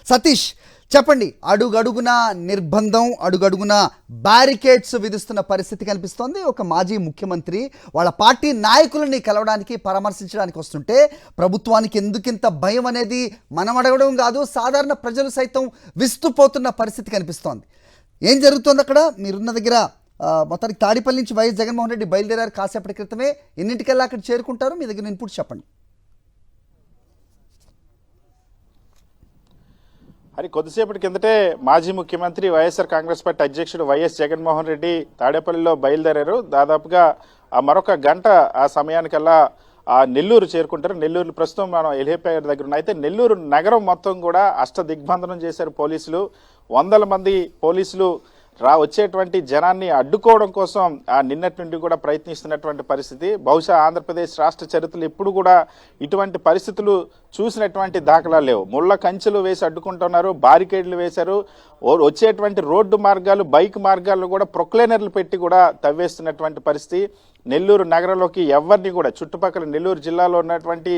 సతీష్ చెప్పండి, అడుగడుగున నిర్బంధం, అడుగడుగున బ్యారికేడ్స్ విధిస్తున్న పరిస్థితి కనిపిస్తోంది. ఒక మాజీ ముఖ్యమంత్రి వాళ్ళ పార్టీ నాయకులని కలవడానికి, పరామర్శించడానికి వస్తుంటే ప్రభుత్వానికి ఎందుకింత భయం అనేది మనం అడగడం కాదు, సాధారణ ప్రజలు సైతం విస్తుపోతున్న పరిస్థితి కనిపిస్తోంది. ఏం జరుగుతోంది అక్కడ? మీరున్న దగ్గర మొత్తానికి తాడిపల్లి నుంచి వైఎస్ జగన్మోహన్ రెడ్డి బయలుదేరారు కాసేపటి క్రితమే. ఎన్నింటికల్లా అక్కడ చేరుకుంటారు? మీ దగ్గర ఇన్పుట్ చెప్పండి. అది కొద్దిసేపటి కిందటే మాజీ ముఖ్యమంత్రి వైఎస్ఆర్ కాంగ్రెస్ పార్టీ అధ్యక్షుడు వైఎస్ జగన్మోహన్ రెడ్డి తాడేపల్లిలో బయలుదేరారు. దాదాపుగా మరొక గంట ఆ సమయానికల్లా నెల్లూరు చేరుకుంటారు. నెల్లూరు ప్రస్తుతం మనం ఎలిహేపేట దగ్గర ఉన్న అయితే నెల్లూరు నగరం మొత్తం కూడా అష్టదిగ్బంధనం చేశారు పోలీసులు. వందల మంది పోలీసులు వచ్చేటువంటి జనాన్ని అడ్డుకోవడం కోసం నిన్నటి నుండి కూడా ప్రయత్నిస్తున్నటువంటి పరిస్థితి. బహుశా ఆంధ్రప్రదేశ్ రాష్ట్ర చరిత్రలు ఎప్పుడు కూడా ఇటువంటి పరిస్థితులు చూసినటువంటి దాఖలాలు లేవు. ముళ్ళ కంచెలు వేసి అడ్డుకుంటున్నారు, బారికేడ్లు వేశారు. వచ్చేటువంటి రోడ్డు మార్గాలు, బైక్ మార్గాలను కూడా ప్రొక్లైనర్లు పెట్టి కూడా తవ్వేస్తున్నటువంటి పరిస్థితి. నెల్లూరు నగరంలోకి ఎవరిని కూడా చుట్టుపక్కల నెల్లూరు జిల్లాలో ఉన్నటువంటి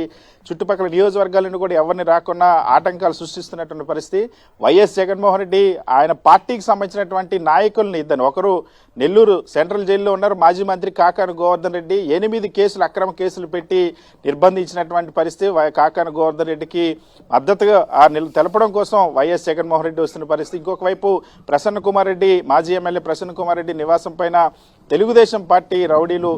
చుట్టుపక్కల నియోజకవర్గాలను కూడా ఎవరిని రాకుండా ఆటంకాలు సృష్టిస్తున్నటువంటి పరిస్థితి. వైఎస్ జగన్మోహన్ రెడ్డి ఆయన పార్టీకి సంబంధించినటువంటి నాయకుల్ని ఒకరు నెల్లూరు సెంట్రల్ జైల్లో ఉన్నారు, మాజీ మంత్రి కాకాని గోవర్ధన్ రెడ్డి 8 కేసులు అక్రమ కేసులు పెట్టి నిర్బంధించినటువంటి పరిస్థితి. కాకాని గోవర్ధన్ రెడ్డికి మద్దతుగా తెలపడం కోసం వైఎస్ జగన్మోహన్ రెడ్డి వస్తున్న పరిస్థితి. ఇంకొక వైపు ప్రసన్న కుమార్ రెడ్డి, మాజీ ఎమ్మెల్యే ప్రసన్న కుమార్ రెడ్డి నివాసం పైన తెలుగుదేశం పార్టీ రౌడీలు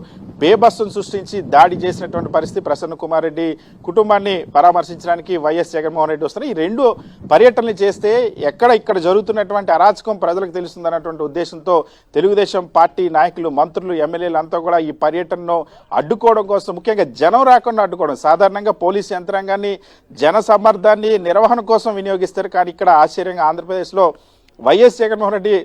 బేబస్సును సృష్టించి దాడి చేసినటువంటి పరిస్థితి. ప్రసన్న కుమార్ రెడ్డి కుటుంబాన్ని పరామర్శించడానికి వైఎస్ జగన్మోహన్ రెడ్డి వస్తున్నారు. ఈ 2 పర్యటనలు చేస్తే ఇక్కడ జరుగుతున్నటువంటి అరాచకం ప్రజలకు తెలుస్తుందన్నటువంటి ఉద్దేశంతో తెలుగుదేశం పార్టీ నాయకులు, మంత్రులు, ఎమ్మెల్యేలు అంతా కూడా ఈ పర్యటనను అడ్డుకోవడం కోసం, ముఖ్యంగా జనం రాకుండా అడ్డుకోవడం. సాధారణంగా పోలీసు యంత్రాంగాన్ని జన సమర్థాన్ని నిర్వహణ కోసం వినియోగిస్తారు. కానీ ఇక్కడ ఆశ్చర్యంగా ఆంధ్రప్రదేశ్లో వైఎస్ జగన్మోహన్ రెడ్డి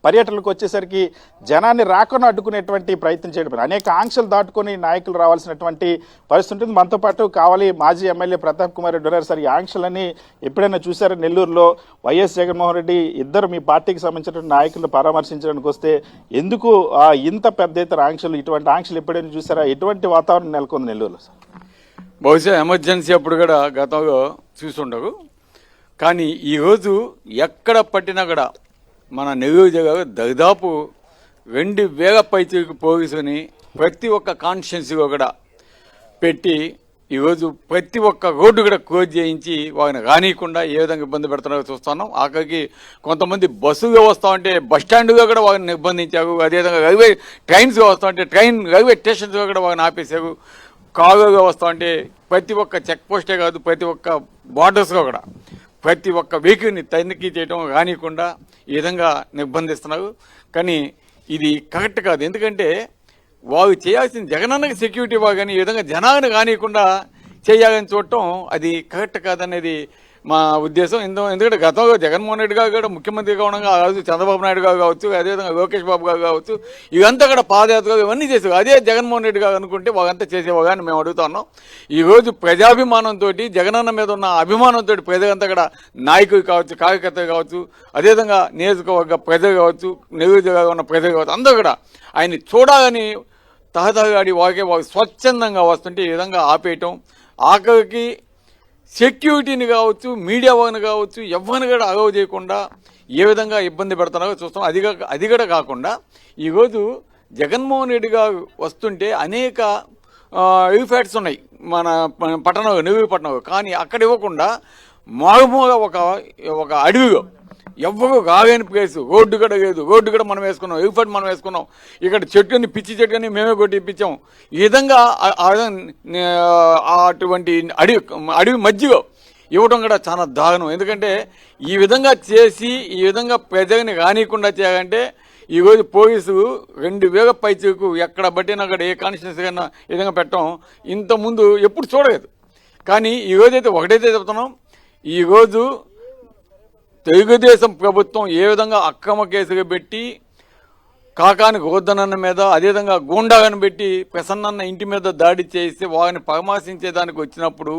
పర్యటనలకు వచ్చేసరికి జనాన్ని రాకుండా అడ్డుకునేటువంటి ప్రయత్నం చేయడం, అనేక ఆంక్షలు దాటుకొని నాయకులు రావాల్సినటువంటి పరిస్థితి ఉంటుంది. మనతో పాటు కావాలి మాజీ ఎమ్మెల్యే ప్రతాప్ కుమార్ రెడ్డి ఉన్నారు. సార్, ఈ ఆంక్షలన్నీ ఎప్పుడైనా చూసారా? నెల్లూరులో వైఎస్ జగన్మోహన్ రెడ్డి ఇద్దరు మీ పార్టీకి సంబంధించినటువంటి నాయకులను పరామర్శించడానికి వస్తే ఎందుకు ఇంత పెద్ద ఎత్తున ఆంక్షలు, ఇటువంటి ఆంక్షలు ఎప్పుడైనా చూసారా? ఎటువంటి వాతావరణం నెలకొంది నెల్లూరులో? సార్, బహుశా ఎమర్జెన్సీ అప్పుడు కూడా గతంలో చూసుండవు. కానీ ఈరోజు ఎక్కడ పట్టినా కూడా మన నెల్లూరు జిల్లాలో దాదాపు 2000 పైచీలకు పోలీసుని ప్రతి ఒక్క కాన్స్టిట్యున్సీలో కూడా పెట్టి ఈరోజు ప్రతి ఒక్క రోడ్డు కూడా క్లోజ్ చేయించి వారిని రానియకుండా ఏ విధంగా ఇబ్బంది పెడుతున్నారో చూస్తున్నాం. ఆఖరికి కొంతమంది బస్సుగా వస్తూ ఉంటే బస్ స్టాండ్గా కూడా వారిని నిర్బంధించారు. అదేవిధంగా రైల్వే ట్రైన్స్గా వస్తూ ఉంటే రైల్వే స్టేషన్స్గా కూడా వారిని ఆపేశారు. కారుగా వస్తూ ఉంటే ప్రతి ఒక్క చెక్ పోస్టే కాదు, ప్రతి ఒక్క బార్డర్స్గా కూడా ప్రతి ఒక్క వెహికల్ని తనిఖీ చేయడం రానియకుండా ఈ విధంగా నిర్బంధిస్తున్నారు. కానీ ఇది కరెక్ట్ కాదు. ఎందుకంటే వారు చేయాల్సిన జగనన్నకి సెక్యూరిటీ ఇవ్వగానే ఈ విధంగా జనాన్ని రానియకుండా చేయాలని చూడటం అది కరెక్ట్ కాదనేది మా ఉద్దేశం. ఎందుకంటే గతంలో జగన్మోహన్ రెడ్డి గారు కూడా ముఖ్యమంత్రిగా ఉండగా కావచ్చు, చంద్రబాబు నాయుడు గారు కావచ్చు, అదేవిధంగా లోకేష్ బాబు గారు కావచ్చు, ఇవంతా కూడా పాదయాత్రలు ఇవన్నీ చేసేవారు. అదే జగన్మోహన్ రెడ్డి గారు అనుకుంటే వాళ్ళంతా చేసేవారు అని మేము అడుగుతున్నాం. ఈరోజు ప్రజాభిమానంతో, జగనన్న మీద ఉన్న అభిమానంతో ప్రజలంతా కూడా నాయకులు కావచ్చు, కార్యకర్తలు కావచ్చు, అదేవిధంగా నియోజకవర్గ ప్రజలు కావచ్చు, నెల్లూరు జిల్లాలో ఉన్న ప్రజలు కావచ్చు, అందరూ కూడా ఆయన్ని చూడాలని తహతహగాడి వాకే వాళ్ళు స్వచ్ఛందంగా వస్తుంటే ఈ విధంగా ఆపేయటం, ఆఖరికి సెక్యూరిటీని కావచ్చు, మీడియా వాళ్ళని కావచ్చు, ఎవరిని కూడా అలవ్ చేయకుండా ఏ విధంగా ఇబ్బంది పెడుతున్నారో చూస్తాం. అది కూడా కాకుండా ఈరోజు జగన్మోహన్ రెడ్డి గారు వస్తుంటే అనేక ఎలిఫాట్స్ ఉన్నాయి మన పట్టణంలో, నెల్లూరు పట్టణంలో. కానీ అక్కడ ఇవ్వకుండా మారుమూల ఒక అడవిలో ఎవ్వరు రాలేని ప్లేసు, రోడ్డు కూడా లేదు, రోడ్డు కూడా మనం వేసుకున్నాం, ఎలిఫాట్ మనం వేసుకున్నాం, ఇక్కడ చెట్టుని పిచ్చి చెట్టుని మేమే కొట్టి ఇప్పించాం. ఈ విధంగా అటువంటి అడవి మధ్యలో ఇవ్వడం కూడా చాలా దారుణం. ఎందుకంటే ఈ విధంగా చేసి ఈ విధంగా ప్రజల్ని రానియకుండా చేయాలంటే ఈరోజు పోలీసులు 2000 పైచీలకు ఎక్కడ పట్టినా అక్కడ ఏ కాన్స్టిట్యున్సీ కన్నా ఈ విధంగా పెట్టడం ఇంతకుముందు ఎప్పుడు చూడలేదు. కానీ ఈరోజైతే ఒకటైతే చెప్తున్నాం, ఈరోజు తెలుగుదేశం ప్రభుత్వం ఏ విధంగా అక్రమ కేసులు పెట్టి కాకాని గోవర్ధనన్న మీద, అదేవిధంగా గూండాలను పెట్టి ప్రసన్నన్న ఇంటి మీద దాడి చేసి వారిని పరామర్శించేదానికి వచ్చినప్పుడు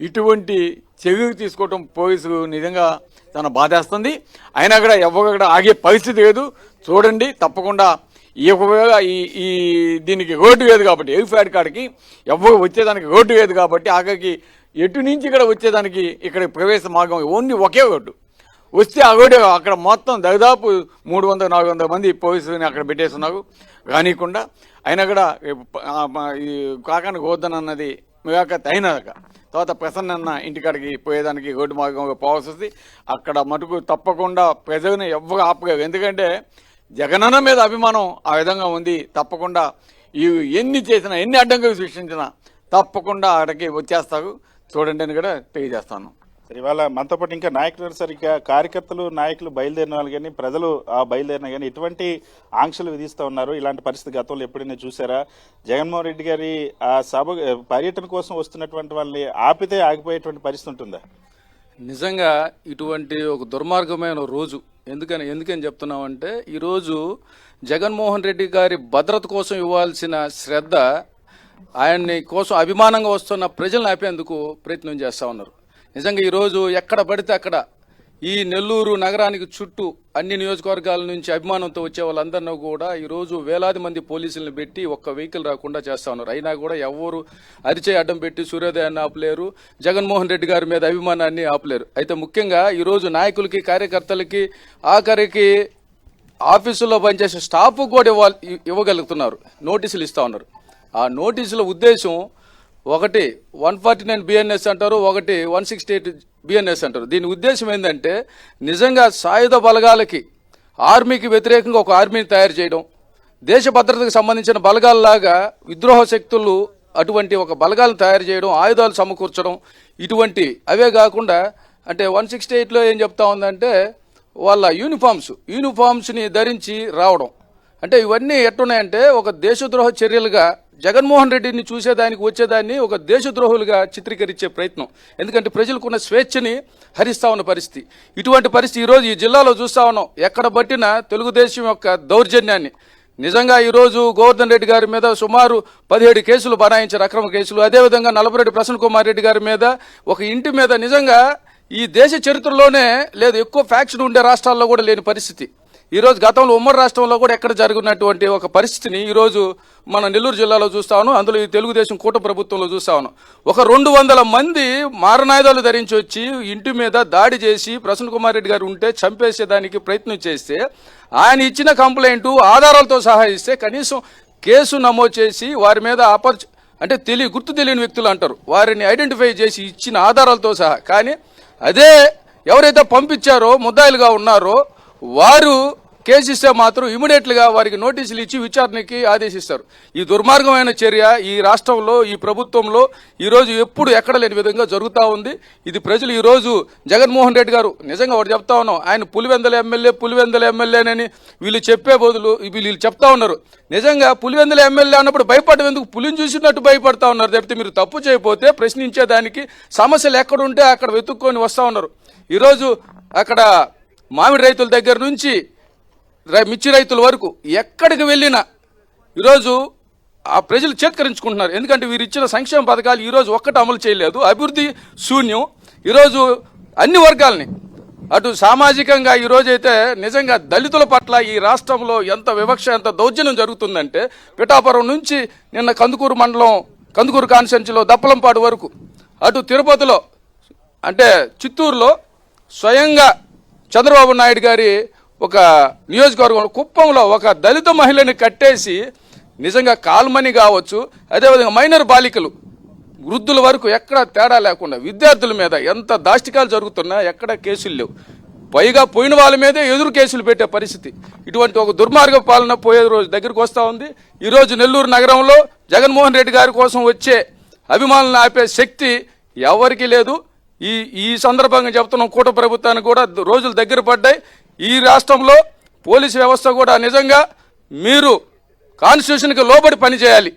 ఇటువంటి చర్యలు తీసుకోవటం పోలీసులు నిజంగా చాలా బాధేస్తుంది. అయినా కూడా ఎవరు కూడా ఆగే పరిస్థితి లేదు. చూడండి, తప్పకుండా దీనికి రోడ్డు లేదు కాబట్టి, ఎలిఫాడ్ కాడికి ఎవరు వచ్చేదానికి రోడ్డు లేదు కాబట్టి ఆఖరికి ఎటు నుంచి ఇక్కడ వచ్చేదానికి ఇక్కడ ప్రవేశ మార్గం ఓన్లీ ఒకే ఒకటి వస్తే అగోడే అక్కడ మొత్తం దాదాపు 300-400 మంది పోలీసులని అక్కడ పెట్టేస్తున్నారు కానీకుండా అయినా కూడా ఈ కాకానికి వద్దనన్నది మిగాకత్ అయినాక తర్వాత ప్రసన్న ఇంటికాడికి పోయేదానికి రోడ్డు మార్గంగా పోవాల్సి వస్తుంది. అక్కడ మటుకు తప్పకుండా ప్రజలను ఎవ్వరు ఆపలేరు. ఎందుకంటే జగనన్న మీద అభిమానం ఆ విధంగా ఉంది. తప్పకుండా ఈ ఎన్ని చేసినా ఎన్ని అడ్డంకులు సృష్టించినా తప్పకుండా అక్కడికి వచ్చేస్తారు చూడండి అని కూడా తెలియజేస్తాను. సరే, ఇవాళ మనతో పాటు ఇంకా నాయకులు సరిగ్గా కార్యకర్తలు నాయకులు బయలుదేరిన వాళ్ళు కానీ ప్రజలు ఆ బయలుదేరిన కానీ ఎటువంటి ఆంక్షలు విధిస్తూ ఉన్నారు? ఇలాంటి పరిస్థితి గతంలో ఎప్పుడైనా చూసారా? జగన్మోహన్ రెడ్డి గారి ఆ సభ పర్యటన కోసం వస్తున్నటువంటి వాళ్ళని ఆపితే ఆగిపోయేటువంటి పరిస్థితి ఉంటుందా? నిజంగా ఇటువంటి ఒక దుర్మార్గమైన రోజు ఎందుకని చెప్తున్నామంటే ఈరోజు జగన్మోహన్ రెడ్డి గారి భద్రత కోసం ఇవ్వాల్సిన శ్రద్ధ ఆయన్ని కోసం అభిమానంగా వస్తున్న ప్రజలను ఆపేందుకు ప్రయత్నం చేస్తూ ఉన్నారు. నిజంగా ఈరోజు ఎక్కడ పడితే అక్కడ ఈ నెల్లూరు నగరానికి చుట్టూ అన్ని నియోజకవర్గాల నుంచి అభిమానంతో వచ్చే వాళ్ళందరినీ కూడా ఈరోజు వేలాది మంది పోలీసులను పెట్టి ఒక్క వెహికల్ రాకుండా చేస్తా ఉన్నారు. అయినా కూడా ఎవరు అరిచే అడ్డం పెట్టి సూర్యోదయాన్ని ఆపలేరు, జగన్మోహన్ రెడ్డి గారి మీద అభిమానాన్ని ఆపలేరు. అయితే ముఖ్యంగా ఈరోజు నాయకులకి కార్యకర్తలకి ఆఖరికి ఆఫీసుల్లో పనిచేసే స్టాఫ్ కూడా ఇవ్వగలుగుతున్నారు, నోటీసులు ఇస్తా ఉన్నారు. ఆ నోటీసుల ఉద్దేశం ఒకటి 149 బిఎన్ఎస్ అంటారు, ఒకటి 168 బిఎన్ఎస్ అంటారు. దీని ఉద్దేశం ఏంటంటే నిజంగా సాయుధ బలగాలకి ఆర్మీకి వ్యతిరేకంగా ఒక ఆర్మీని తయారు చేయడం, దేశ భద్రతకు సంబంధించిన బలగాల్లాగా విద్రోహ శక్తులు అటువంటి ఒక బలగాలను తయారు చేయడం, ఆయుధాలు సమకూర్చడం, ఇటువంటి అవే కాకుండా అంటే 168లో ఏం చెప్తా ఉందంటే వాళ్ళ యూనిఫామ్స్ని ధరించి రావడం. అంటే ఇవన్నీ ఎట్టున్నాయంటే ఒక దేశద్రోహ చర్యలుగా జగన్మోహన్ రెడ్డిని చూసేదానికి వచ్చేదాన్ని ఒక దేశద్రోహులుగా చిత్రీకరించే ప్రయత్నం. ఎందుకంటే ప్రజలకున్న స్వేచ్ఛని హరిస్తా ఉన్న పరిస్థితి. ఇటువంటి పరిస్థితి ఈరోజు ఈ జిల్లాలో చూస్తా ఉన్నాం. ఎక్కడ పట్టిన తెలుగుదేశం యొక్క దౌర్జన్యాన్ని. నిజంగా ఈరోజు గోవర్ధన్ రెడ్డి గారి మీద సుమారు 17 కేసులు బనాయించారు, అక్రమ కేసులు. అదేవిధంగా నల్లపురెడ్డి ప్రసన్న కుమార్ రెడ్డి గారి మీద ఒక ఇంటి మీద నిజంగా ఈ దేశ చరిత్రలోనే లేదు, ఎక్కువ ఫ్యాక్షన్ ఉండే రాష్ట్రాల్లో కూడా లేని పరిస్థితి. ఈరోజు గతంలో ఉమ్మడి రాష్ట్రంలో కూడా ఎక్కడ జరుగుతున్నటువంటి ఒక పరిస్థితిని ఈరోజు మన నెల్లూరు జిల్లాలో చూస్తా ఉన్నాం. అందులో ఈ తెలుగుదేశం కూటమి ప్రభుత్వంలో చూస్తా ఉన్నాం. ఒక 200 మంది మారణాయుధాలు ధరించి వచ్చి ఇంటి మీద దాడి చేసి ప్రసన్న కుమార్ రెడ్డి గారు ఉంటే చంపేసేదానికి ప్రయత్నం చేస్తే ఆయన ఇచ్చిన కంప్లైంట్ ఆధారాలతో సహా ఇస్తే కనీసం కేసు నమోదు చేసి వారి మీద అంటే గుర్తు తెలియని వ్యక్తులు అంటారు, వారిని ఐడెంటిఫై చేసి ఇచ్చిన ఆధారాలతో సహా. కానీ అదే ఎవరైతే పంపించారో ముద్దాయిలుగా ఉన్నారో వారు కేసు ఇస్తే మాత్రం ఇమీడియట్గా వారికి నోటీసులు ఇచ్చి విచారణకి ఆదేశిస్తారు. ఈ దుర్మార్గమైన చర్య ఈ రాష్ట్రంలో ఈ ప్రభుత్వంలో ఈరోజు ఎప్పుడు ఎక్కడ లేని విధంగా జరుగుతూ ఉంది. ఇది ప్రజలు ఈరోజు జగన్మోహన్ రెడ్డి గారు నిజంగా ఒకటి చెప్తా ఉన్నాం, ఆయన పులివెందుల ఎమ్మెల్యేనని వీళ్ళు చెప్పే బదులు వీళ్ళు చెప్తా ఉన్నారు. నిజంగా పులివెందుల ఎమ్మెల్యే అన్నప్పుడు భయపడడం ఎందుకు? పులిని చూసినట్టు భయపడతా ఉన్నారు తప్పితే మీరు తప్పు చేయకపోతే ప్రశ్నించేదానికి సమస్యలు ఎక్కడుంటే అక్కడ వెతుక్కొని వస్తూ ఉన్నారు. ఈరోజు అక్కడ మామిడి రైతుల దగ్గర నుంచి మిర్చి రైతుల వరకు ఎక్కడికి వెళ్ళినా ఈరోజు ఆ ప్రజలు చేత్కరించుకుంటున్నారు. ఎందుకంటే వీరు ఇచ్చిన సంక్షేమ పథకాలు ఈరోజు ఒక్కటి అమలు చేయలేదు, అభివృద్ధి శూన్యం. ఈరోజు అన్ని వర్గాలని అటు సామాజికంగా ఈరోజైతే నిజంగా దళితుల పట్ల ఈ రాష్ట్రంలో ఎంత వివక్ష ఎంత దౌర్జన్యం జరుగుతుందంటే పిఠాపురం నుంచి నిన్న కందుకూరు మండలం కందుకూరు కాన్స్టిట్యున్సీలో దప్పలంపాడు వరకు, అటు తిరుపతిలో అంటే చిత్తూరులో స్వయంగా చంద్రబాబు నాయుడు గారి ఒక నియోజకవర్గంలో కుప్పంలో ఒక దళిత మహిళని కట్టేసి నిజంగా కాల్మని కావచ్చు, అదేవిధంగా మైనర్ బాలికలు వృద్ధుల వరకు ఎక్కడ తేడా లేకుండా విద్యార్థుల మీద ఎంత దాష్టికాలు జరుగుతున్నా ఎక్కడ కేసులు లేవు. పైగా పోయిన వాళ్ళ మీదే ఎదురు కేసులు పెట్టే పరిస్థితి. ఇటువంటి ఒక దుర్మార్గ పాలన పోయే రోజు దగ్గరికి వస్తూ ఉంది. ఈరోజు నెల్లూరు నగరంలో జగన్మోహన్ రెడ్డి గారి కోసం వచ్చే అభిమానులను ఆపే శక్తి ఎవరికీ లేదు. ఈ సందర్భంగా చెప్తున్నాం, కూటమి ప్రభుత్వానికి కూడా రోజులు దగ్గర పడ్డాయి. ఈ రాష్ట్రంలో పోలీసు వ్యవస్థ కూడా నిజంగా మీరు కాన్స్టిట్యూషన్కి లోబడి పనిచేయాలి.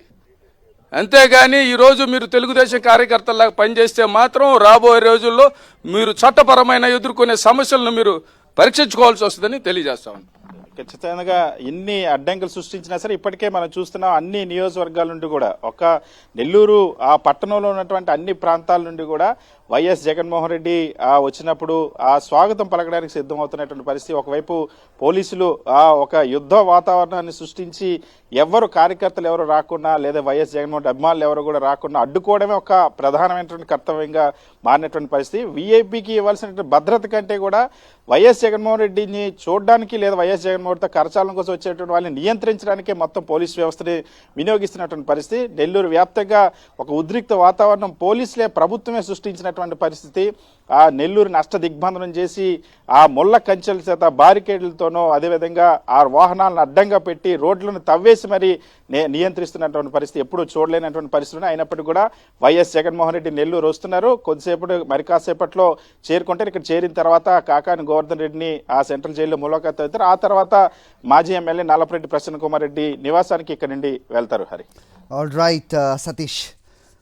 అంతేగాని ఈరోజు మీరు తెలుగుదేశం కార్యకర్తలాగా పనిచేస్తే మాత్రం రాబోయే రోజుల్లో మీరు చట్టపరమైన ఎదుర్కొనే సమస్యలను మీరు పరీక్షించుకోవాల్సి వస్తుందని తెలియజేస్తాం. ఖచ్చితంగా ఎన్ని అడ్డంకులు సృష్టించినా సరే ఇప్పటికే మనం చూస్తున్నాం అన్ని నియోజకవర్గాల నుండి కూడా, ఒక నెల్లూరు ఆ పట్టణంలో ఉన్నటువంటి అన్ని ప్రాంతాల నుండి కూడా వైఎస్ జగన్మోహన్ రెడ్డి వచ్చినప్పుడు ఆ స్వాగతం పలకడానికి సిద్ధమవుతున్నటువంటి పరిస్థితి. ఒకవైపు పోలీసులు ఒక యుద్ధ వాతావరణాన్ని సృష్టించి ఎవరు కార్యకర్తలు ఎవరు రాకుండా లేదా వైఎస్ జగన్మోహన్ రెడ్డి అభిమానులు ఎవరు కూడా రాకుండా అడ్డుకోవడమే ఒక ప్రధానమైనటువంటి కర్తవ్యంగా మారినటువంటి పరిస్థితి. వీఐపీకి ఇవ్వాల్సినటువంటి భద్రత కంటే కూడా వైఎస్ జగన్మోహన్ రెడ్డిని చూడడానికి లేదా వైఎస్ జగన్మోహన్ రెడ్డితో కరచాలం కోసం వచ్చేటువంటి వాళ్ళని నియంత్రించడానికే మొత్తం పోలీసు వ్యవస్థని వినియోగిస్తున్నటువంటి పరిస్థితి. నెల్లూరు వ్యాప్తంగా ఒక ఉద్రిక్త వాతావరణం పోలీసులే ప్రభుత్వమే సృష్టించినటువంటి పరిస్థితి. ఆ నెల్లూరుని అష్ట దిగ్బంధనం చేసి ఆ ముళ్ళ కంచెల చేత బారికేడ్లతోనో అదేవిధంగా ఆ వాహనాలను అడ్డంగా పెట్టి రోడ్లను తవ్వేసి మరి నియంత్రిస్తున్నటువంటి పరిస్థితి ఎప్పుడూ చూడలేనటువంటి పరిస్థితులు. అయినప్పటికీ కూడా వైఎస్ జగన్మోహన్ రెడ్డి నెల్లూరు వస్తున్నారు. కొద్దిసేపటి మరి కాసేపట్లో చేరుకుంటారు. ఇక్కడ చేరిన తర్వాత కాకాని గోవర్ధన్ రెడ్డిని ఆ సెంట్రల్ జైల్లో ములాఖాత్ అవుతారు. ఆ తర్వాత మాజీ ఎమ్మెల్యే నల్లపరెడ్డి ప్రసన్న కుమార్ రెడ్డి నివాసానికి ఇక్కడ నుండి వెళ్తారు. Hari all right Satish.